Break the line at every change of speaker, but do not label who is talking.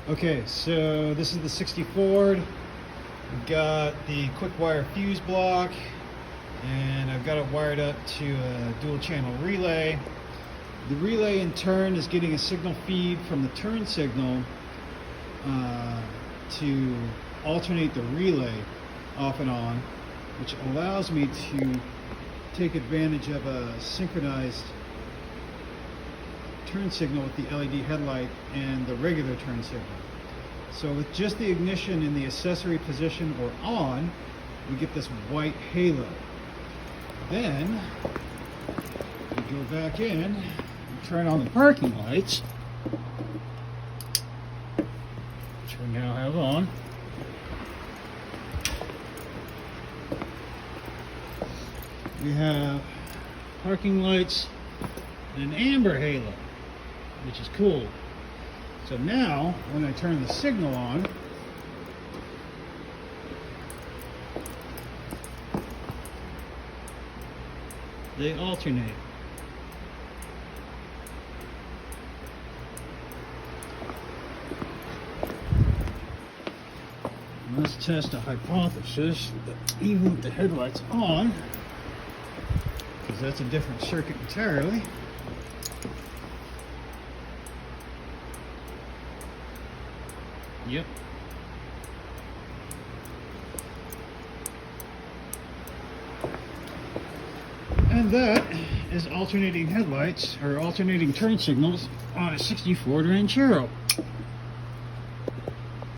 Okay, so this is the 60 Ford. We've got the quick wire fuse block, and I've got it wired up to a dual channel relay. The relay in turn is getting a signal feed from the turn signal to alternate the relay off and on, which allows me to take advantage of a synchronized turn signal with the LED headlight and the regular turn signal. So with just the ignition in the accessory position or on, we get this white halo. Then we go back in and turn on the parking lights, which we now have on. We have parking lights and an amber halo, which is cool. So now, when I turn the signal on, they alternate. Let's test a hypothesis that even with the headlights on, because that's a different circuit entirely. Yep. And that is alternating headlights or alternating turn signals on a 60 Ford Ranchero.